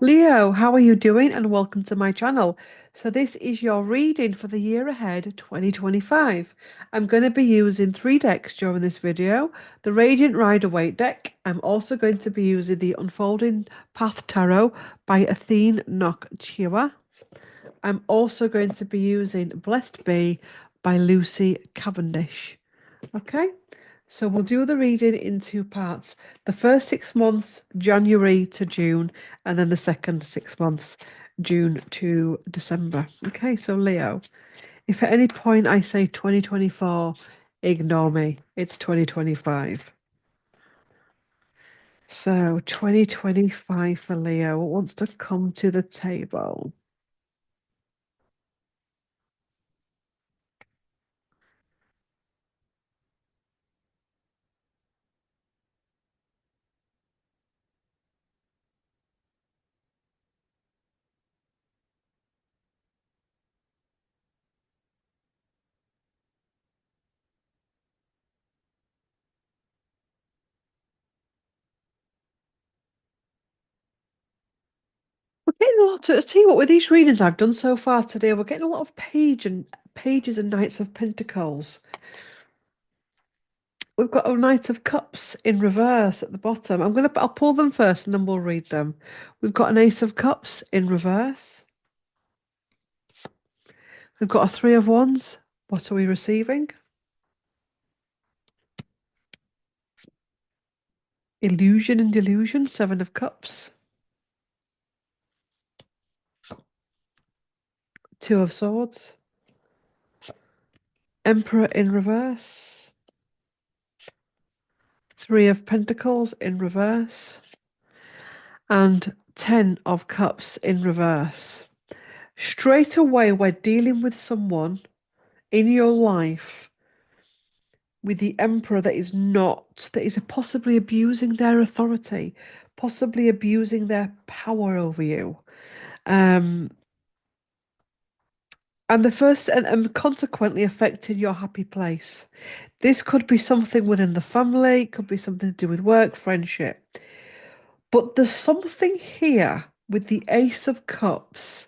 Leo, how are you doing? And welcome to my channel. So this is your reading for the year ahead, 2025. I'm going to be using three decks during this video. The Radiant Rider-Waite deck. I'm also going to be using the Unfolding Path Tarot by Athene Noctua. I'm also going to be using Blessed Be by Lucy Cavendish. Okay, so we'll do the reading in two parts. The first 6 months, January to June, and then the second 6 months, June to December. Okay, so Leo, if at any point I say 2024, ignore me. It's 2025. So 2025 for Leo wants to come to the table. We're getting a lot to see what with these readings I've done so far today. We're getting a lot of pages and Knights of Pentacles. We've got a Knight of Cups in reverse at the bottom. I'll pull them first and then we'll read them. We've got an Ace of Cups in reverse. We've got a Three of Wands. What are we receiving? Illusion and Delusion, Seven of Cups. Two of Swords. Emperor in reverse. Three of Pentacles in reverse. And 10 of Cups in reverse. Straight away, we're dealing with someone in your life with the Emperor that is possibly abusing their authority, possibly abusing their power over you. Um, and consequently affecting your happy place. This could be something within the family, it could be something to do with work, friendship. But there's something here with the Ace of Cups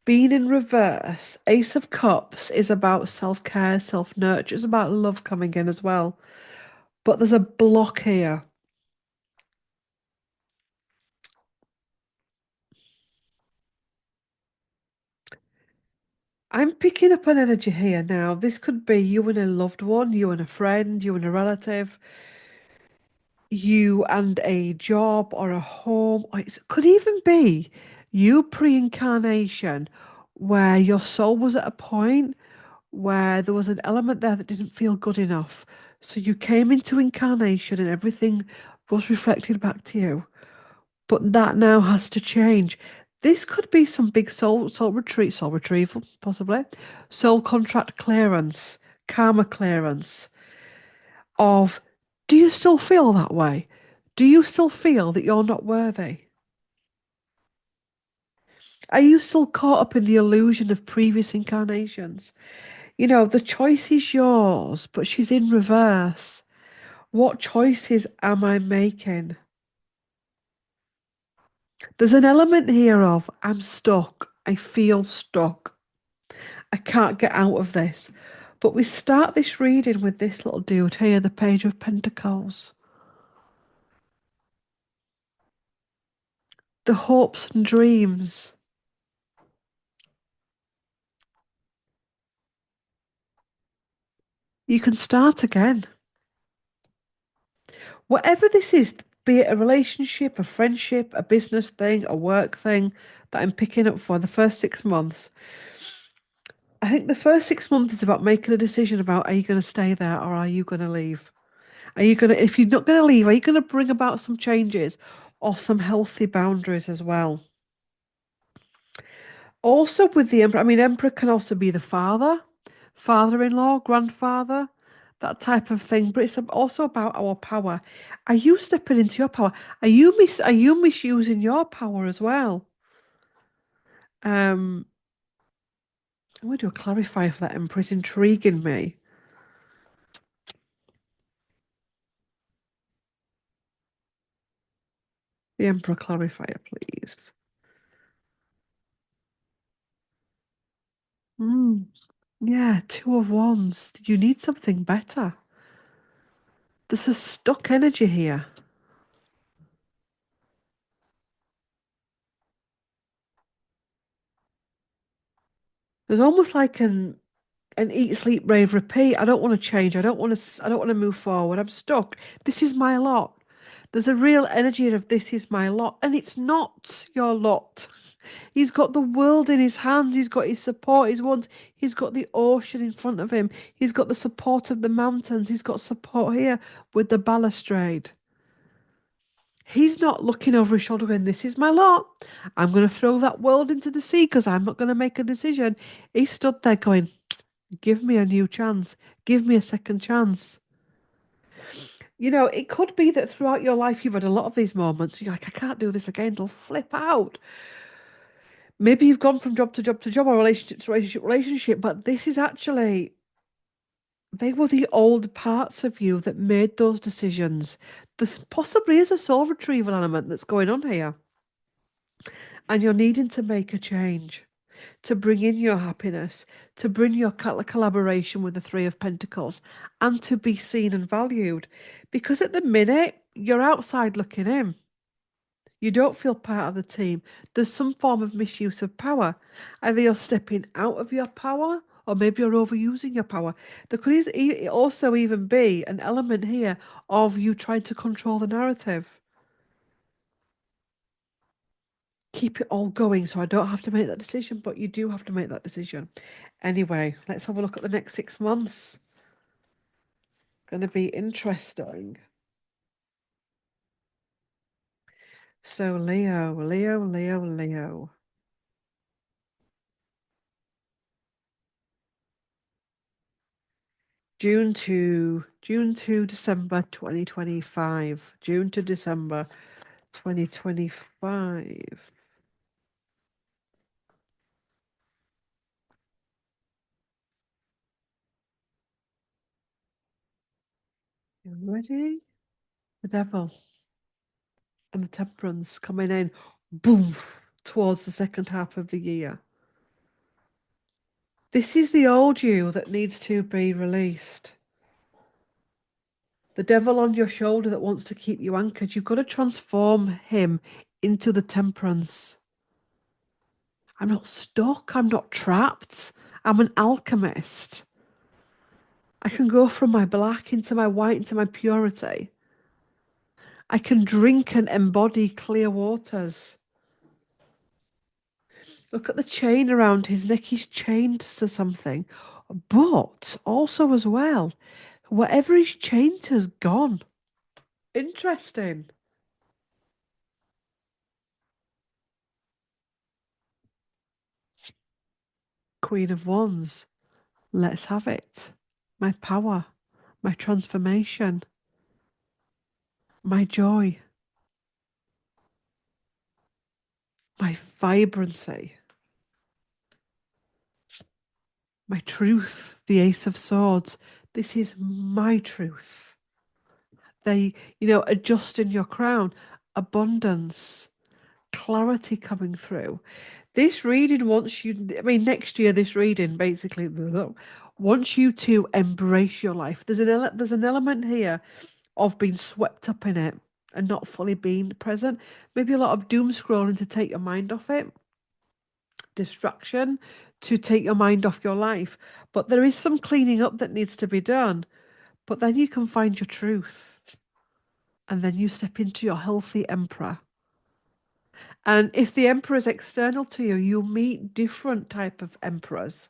being in reverse. Ace of Cups is about self-care, self-nurture. It's about love coming in as well. But there's a block here. I'm picking up an energy here now. This could be you and a loved one, you and a friend, you and a relative, you and a job or a home. Or it could even be you pre-incarnation where your soul was at a point where there was an element there that didn't feel good enough. So you came into incarnation and everything was reflected back to you. But that now has to change. This could be some big soul retrieval, possibly, soul contract clearance, karma clearance of, do you still feel that way? Do you still feel that you're not worthy? Are you still caught up in the illusion of previous incarnations? You know, the choice is yours, but she's in reverse. What choices am I making? There's an element here of, I'm stuck. I feel stuck. I can't get out of this. But we start this reading with this little dude here, the Page of Pentacles. The hopes and dreams. You can start again. Whatever this is, be it a relationship, a friendship, a business thing, a work thing that I'm picking up for the first 6 months. I think the first 6 months is about making a decision about, are you going to stay there or are you going to leave? If you're not going to leave, are you going to bring about some changes or some healthy boundaries as well? Also, with the Emperor, I mean, Emperor can also be the father, father-in-law, grandfather, that type of thing. But it's also about our power. Are you stepping into your power? Are you misusing your power as well? I'm going to do a clarifier for that, Emperor. It's intriguing me. The Emperor clarifier, please. Hmm. Yeah, Two of Wands. You need something better. There's a stuck energy here. There's almost like an eat, sleep, rave, repeat. I don't want to change. I don't want to move forward. I'm stuck. This is my lot. There's a real energy of this is my lot, and it's not your lot. He's got the world in his hands. He's got his support. He's got the ocean in front of him. He's got the support of the mountains. He's got support here with the balustrade. He's not looking over his shoulder going, this is my lot. I'm going to throw that world into the sea because I'm not going to make a decision. He stood there going, give me a new chance. Give me a second chance. You know, it could be that throughout your life you've had a lot of these moments. You're like, I can't do this again. They'll flip out. Maybe you've gone from job to job to job or relationship to relationship, but this is actually, they were the old parts of you that made those decisions. This possibly is a soul retrieval element that's going on here. And you're needing to make a change to bring in your happiness, to bring your collaboration with the Three of Pentacles, and to be seen and valued. Because at the minute, you're outside looking in. You don't feel part of the team. There's some form of misuse of power. Either you're stepping out of your power, or maybe you're overusing your power. There could also even be an element here of you trying to control the narrative. Keep it all going so I don't have to make that decision, but you do have to make that decision. Anyway, let's have a look at the next 6 months. Going to be interesting. So Leo, Leo, Leo, Leo. June to December 2025. June to December 2025. You ready? The Devil and the Temperance coming in, boom, towards the second half of the year. This is the old you that needs to be released. The devil on your shoulder that wants to keep you anchored. You've got to transform him into the Temperance. I'm not stuck. I'm not trapped. I'm an alchemist. I can go from my black into my white into my purity. I can drink and embody clear waters. Look at the chain around his neck. He's chained to something. But also, as well, whatever he's chained to has gone. Interesting. Queen of Wands. Let's have it. My power, my transformation, my joy, my vibrancy, my truth, the Ace of Swords. This is my truth. Adjusting your crown, abundance, clarity coming through. This reading wants you, I mean, next year, this reading basically wants you to embrace your life. There's an element here of being swept up in it and not fully being present. Maybe a lot of doom scrolling to take your mind off it, distraction to take your mind off your life. But there is some cleaning up that needs to be done. But then you can find your truth. And then you step into your healthy emperor. And if the emperor is external to you, you'll meet different type of emperors.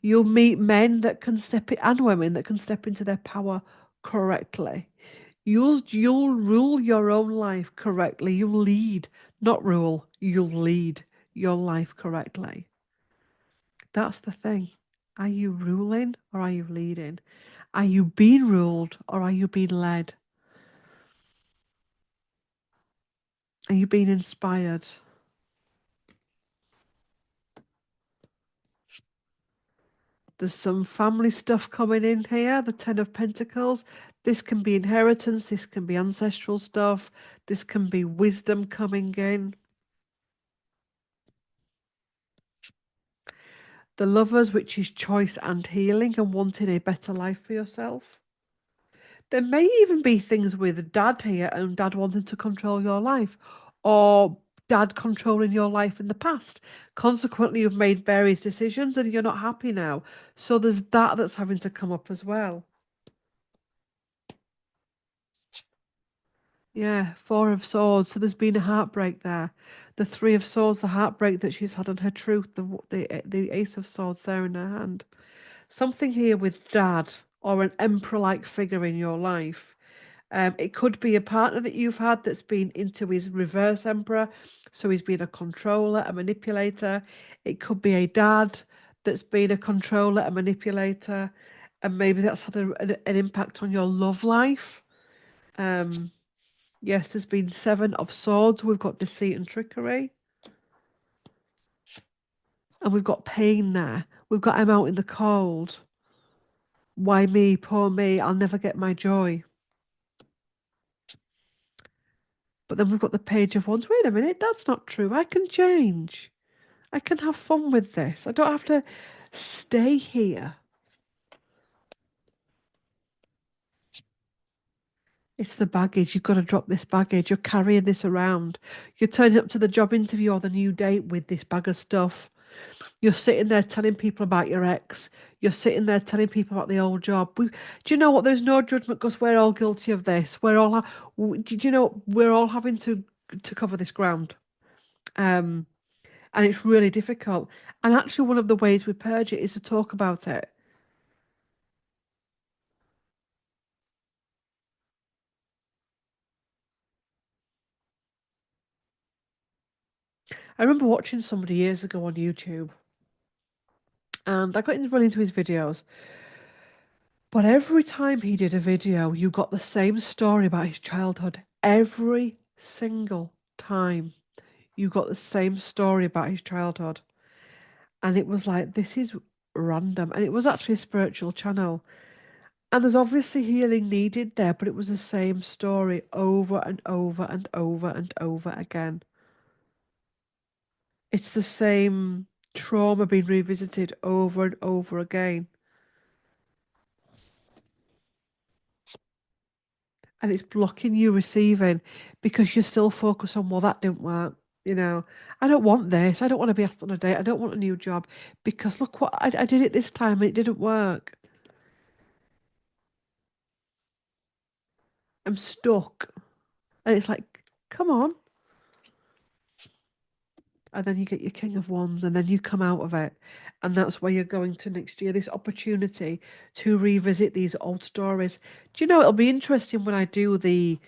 You'll meet men that can step in, and women that can step into their power correctly. You'll rule your own life correctly. You'll lead, not rule. You'll lead your life correctly. That's the thing. Are you ruling or are you leading? Are you being ruled or are you being led? Are you being inspired? There's some family stuff coming in here, the Ten of Pentacles. This can be inheritance, this can be ancestral stuff, this can be wisdom coming in. The Lovers, which is choice and healing and wanting a better life for yourself. There may even be things with dad here and dad wanting to control your life, or dad controlling your life in the past. Consequently, you've made various decisions and you're not happy now. So there's that that's having to come up as well. Yeah, Four of Swords. So there's been a heartbreak there. The Three of Swords, the heartbreak that she's had on her truth. The Ace of Swords there in her hand. Something here with dad or an emperor-like figure in your life. It could be a partner that you've had that's been into his reverse emperor. So he's been a controller, a manipulator. It could be a dad that's been a controller, a manipulator. And maybe that's had an impact on your love life. Yes, there's been Seven of Swords. We've got deceit and trickery. And we've got pain there. We've got I'm out in the cold. Why me? Poor me. I'll never get my joy. But then we've got the Page of Wands. Wait a minute, that's not true. I can change. I can have fun with this. I don't have to stay here. It's the baggage. You've got to drop this baggage. You're carrying this around. You're turning up to the job interview or the new date with this bag of stuff. You're sitting there telling people about your ex. You're sitting there telling people about the old job. Do you know what? There's no judgment because we're all guilty of this. Do you know we're all having to cover this ground? And it's really difficult. And actually, one of the ways we purge it is to talk about it. I remember watching somebody years ago on YouTube, and I got really into his videos. But every time he did a video, you got the same story about his childhood. Every single time, you got the same story about his childhood. And it was like, this is random. And it was actually a spiritual channel. And there's obviously healing needed there, but it was the same story over and over and over and over again. It's the same trauma being revisited over and over again. And it's blocking you receiving because you're still focused on, well, that didn't work. You know, I don't want this. I don't want to be asked on a date. I don't want a new job because look what I did it this time and it didn't work. I'm stuck. And it's like, come on. And then you get your King of Wands and then you come out of it. And that's where you're going to next year, this opportunity to revisit these old stories. Do you know, it'll be interesting when I do the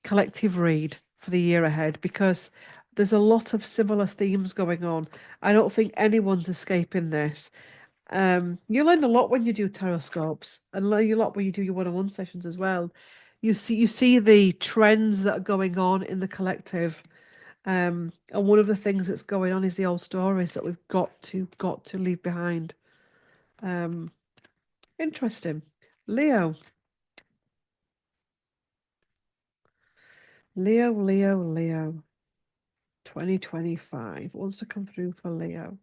collective read for the year ahead because there's a lot of similar themes going on. I don't think anyone's escaping this. You learn a lot when you do taroscopes and learn a lot when you do your one-on-one sessions as well. You see the trends that are going on in the collective. And one of the things that's going on is the old stories that we've got to leave behind. Um, Interesting. Leo, Leo. 2025 wants to come through for Leo.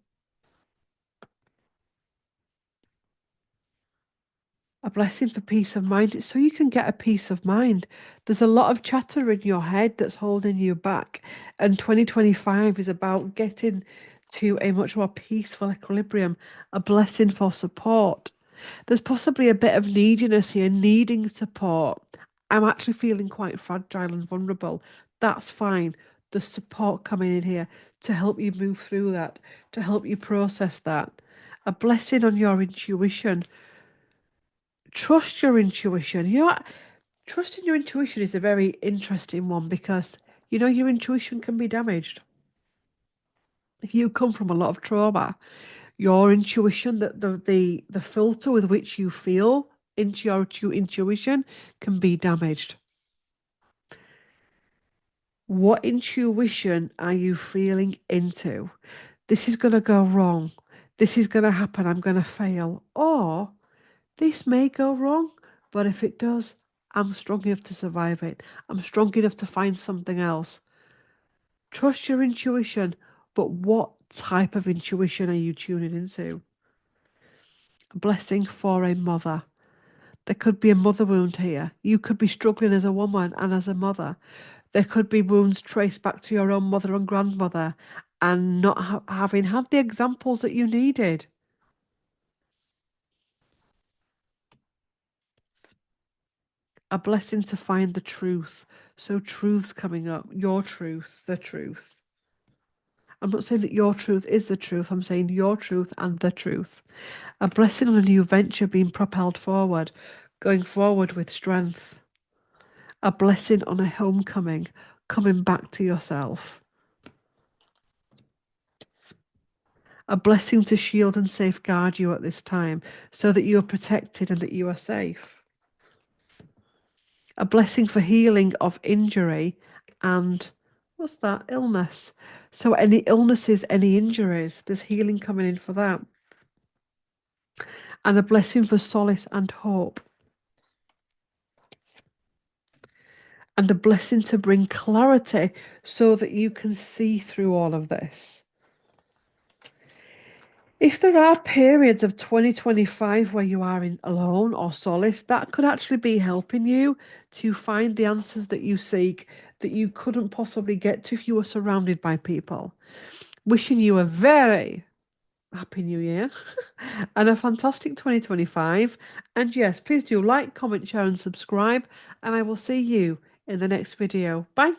A blessing for peace of mind. It's so you can get a peace of mind. There's a lot of chatter in your head that's holding you back. And 2025 is about getting to a much more peaceful equilibrium, a blessing for support. There's possibly a bit of neediness here, needing support. I'm actually feeling quite fragile and vulnerable. That's fine. There's support coming in here to help you move through that, to help you process that. A blessing on your intuition. Trust your intuition. You know what? Trusting your intuition is a very interesting one because your intuition can be damaged. If you come from a lot of trauma, your intuition, that the filter with which you feel into your intuition can be damaged. What intuition are you feeling into? This is going to go wrong. This is going to happen, I'm going to fail, or this may go wrong, but if it does, I'm strong enough to survive it. I'm strong enough to find something else. Trust your intuition, but what type of intuition are you tuning into? A blessing for a mother. There could be a mother wound here. You could be struggling as a woman and as a mother. There could be wounds traced back to your own mother and grandmother and not having had the examples that you needed. A blessing to find the truth. So, truth's coming up. Your truth, the truth. I'm not saying that your truth is the truth. I'm saying your truth and the truth. A blessing on a new venture being propelled forward, going forward with strength. A blessing on a homecoming, coming back to yourself. A blessing to shield and safeguard you at this time so that you are protected and that you are safe. A blessing for healing of injury and what's that? Illness. So any illnesses, any injuries, there's healing coming in for that. And a blessing for solace and hope. And a blessing to bring clarity so that you can see through all of this. If there are periods of 2025 where you are in alone or solace, that could actually be helping you to find the answers that you seek that you couldn't possibly get to if you were surrounded by people. Wishing you a very happy new year and a fantastic 2025. And yes, please do like, comment, share, and subscribe. And I will see you in the next video. Bye.